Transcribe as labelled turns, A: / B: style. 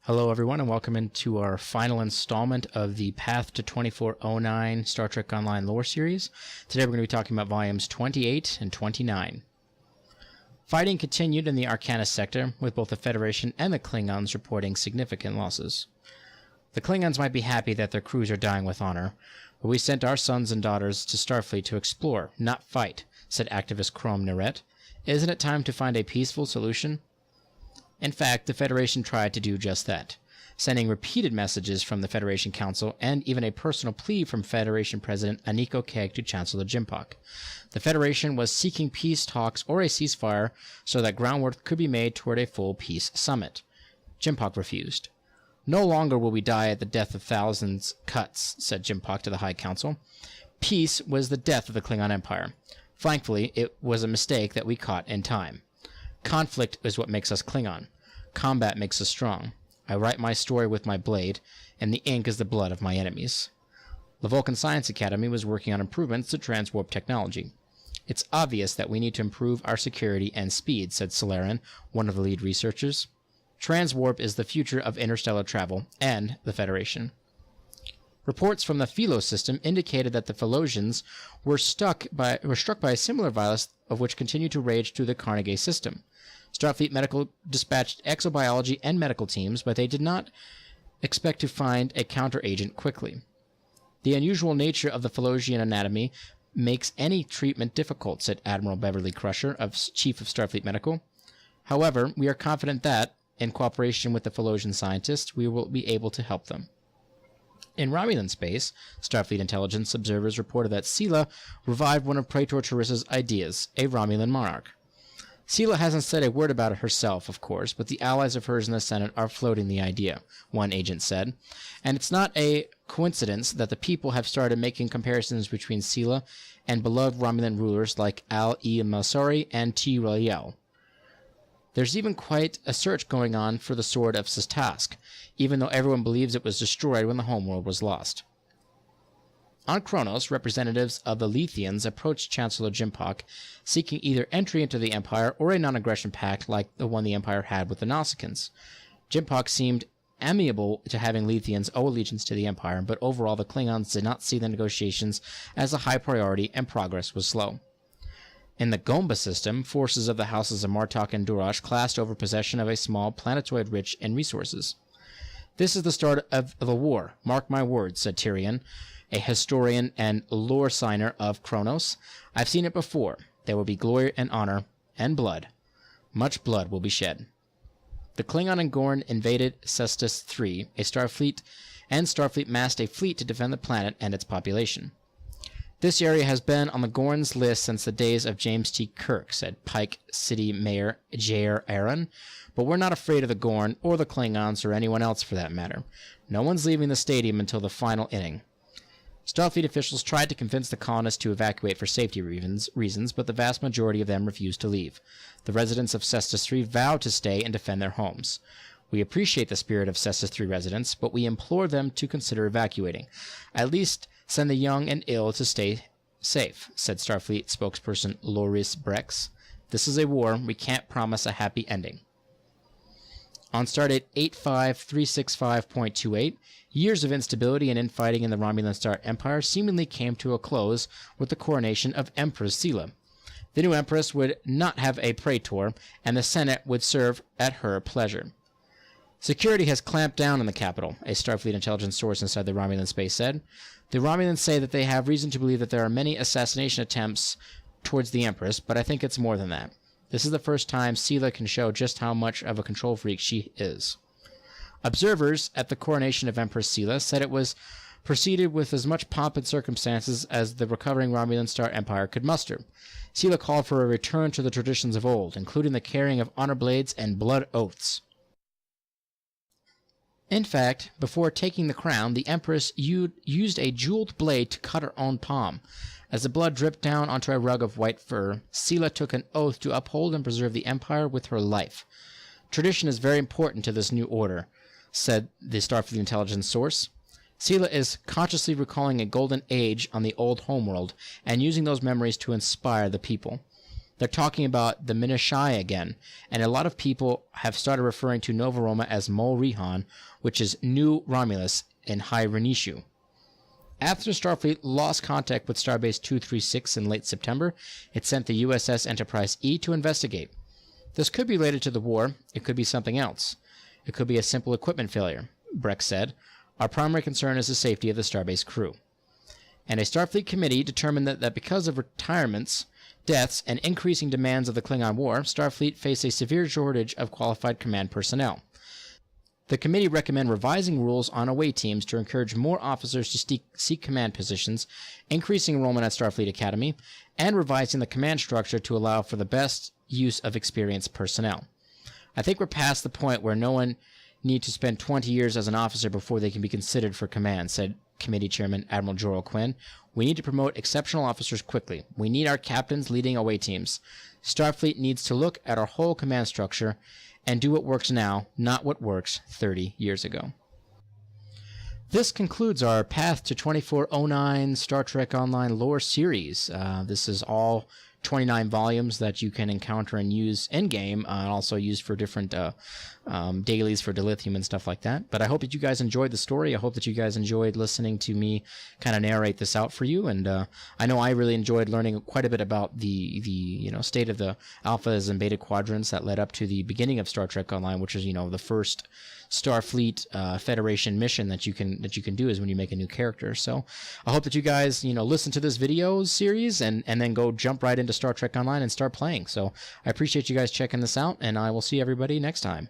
A: Hello everyone and welcome into our final installment of the Path to 2409 Star Trek Online lore series. Today we're going to be talking about volumes 28 and 29. Fighting continued in the Arcanus sector, with both the Federation and the Klingons reporting significant losses. The Klingons might be happy that their crews are dying with honor, but we sent our sons and daughters to Starfleet to explore, not fight, said activist Chrome Naret. Isn't it time to find a peaceful solution? In fact, the Federation tried to do just that, sending repeated messages from the Federation Council and even a personal plea from Federation President Aniko Keg to Chancellor Jimpak. The Federation was seeking peace talks or a ceasefire so that groundwork could be made toward a full peace summit. Jimpak refused. No longer will we die at the death of thousands cuts, said Jimpak to the High Council. Peace was the death of the Klingon Empire. Thankfully, it was a mistake that we caught in time. Conflict is what makes us Klingon. Combat makes us strong. I write my story with my blade, and the ink is the blood of my enemies. The Vulcan Science Academy was working on improvements to transwarp technology. It's obvious that we need to improve our security and speed, said Solarian, one of the lead researchers. Transwarp is the future of interstellar travel and the Federation. Reports from the Philo system indicated that the Philosians were struck by a similar virus of which continued to rage through the Carnegie system. Starfleet Medical dispatched exobiology and medical teams, but they did not expect to find a counteragent quickly. The unusual nature of the Philosian anatomy makes any treatment difficult, said Admiral Beverly Crusher, Chief of Starfleet Medical. However, we are confident that, in cooperation with the Philosian scientists, we will be able to help them. In Romulan space, Starfleet intelligence observers reported that Sela revived one of Praetor Teresa's ideas, a Romulan monarch. Sela hasn't said a word about it herself, of course, but the allies of hers in the Senate are floating the idea, one agent said. And it's not a coincidence that the people have started making comparisons between Sela and beloved Romulan rulers like Al-e-Masori and T-Royal. There's even quite a search going on for the Sword of Sistask, even though everyone believes it was destroyed when the homeworld was lost. On Kronos, representatives of the Lethians approached Chancellor Jimpak, seeking either entry into the Empire or a non-aggression pact like the one the Empire had with the Nausicaans. Jimpak seemed amiable to having Lethians owe allegiance to the Empire, but overall the Klingons did not see the negotiations as a high priority and progress was slow. In the Gomba system, forces of the houses of Martok and Durash clashed over possession of a small planetoid rich in resources. This is the start of the war, mark my words, said Tyrion, a historian and lore signer of Kronos. I've seen it before. There will be glory and honor and blood. Much blood will be shed. The Klingon and Gorn invaded Cestus III, a Starfleet, and Starfleet massed a fleet to defend the planet and its population. This area has been on the Gorn's list since the days of James T. Kirk, said Pike City Mayor Jair Aaron, but we're not afraid of the Gorn or the Klingons or anyone else for that matter. No one's leaving the stadium until the final inning. Starfleet officials tried to convince the colonists to evacuate for safety reasons, but the vast majority of them refused to leave. The residents of Cestus III vowed to stay and defend their homes. We appreciate the spirit of Cestus III residents, but we implore them to consider evacuating. At least send the young and ill to stay safe, said Starfleet spokesperson Loris Brex. This is a war. We can't promise a happy ending. On Stardate 85365.28, years of instability and infighting in the Romulan Star Empire seemingly came to a close with the coronation of Empress Sela. The new Empress would not have a praetor, and the Senate would serve at her pleasure. Security has clamped down on the capital, a Starfleet intelligence source inside the Romulan space said. The Romulans say that they have reason to believe that there are many assassination attempts towards the Empress, but I think it's more than that. This is the first time Sela can show just how much of a control freak she is. Observers at the coronation of Empress Sela said it was proceeded with as much pomp and circumstances as the recovering Romulan Star Empire could muster. Sela called for a return to the traditions of old, including the carrying of honor blades and blood oaths. In fact, before taking the crown, the Empress used a jeweled blade to cut her own palm. As the blood dripped down onto a rug of white fur, Sela took an oath to uphold and preserve the Empire with her life. Tradition is very important to this new order, said the Starfleet intelligence source. Sela is consciously recalling a golden age on the old homeworld and using those memories to inspire the people. They're talking about the Minashai again, and a lot of people have started referring to Nova Roma as Mol Rihan, which is New Romulus in High Renishu. After Starfleet lost contact with Starbase 236 in late September, it sent the USS Enterprise E to investigate. This could be related to the war. It could be something else. It could be a simple equipment failure, Breck said. Our primary concern is the safety of the Starbase crew. And a Starfleet committee determined that because of retirements, deaths, and increasing demands of the Klingon War, Starfleet faced a severe shortage of qualified command personnel. The committee recommended revising rules on away teams to encourage more officers to seek command positions, increasing enrollment at Starfleet Academy, and revising the command structure to allow for the best use of experienced personnel. I think we're past the point where no one need to spend 20 years as an officer before they can be considered for command, said Committee Chairman Admiral Jorrell Quinn. We need to promote exceptional officers quickly. We need our captains leading away teams. Starfleet needs to look at our whole command structure and do what works now, not what works 30 years ago. This concludes our Path to 2409 Star Trek Online lore series. This is all 29 volumes that you can encounter and use in-game, and also used for different dailies for dilithium and stuff like that. But I hope that you guys enjoyed the story. I hope that you guys enjoyed listening to me kind of narrate this out for you. And I know I really enjoyed learning quite a bit about the state of the alphas and beta quadrants that led up to the beginning of Star Trek Online, which is the first Starfleet Federation mission that you can do is when you make a new character. So I hope that you guys listen to this video series and then go jump right into Star Trek Online and start playing. So I appreciate you guys checking this out, and I will see everybody next time.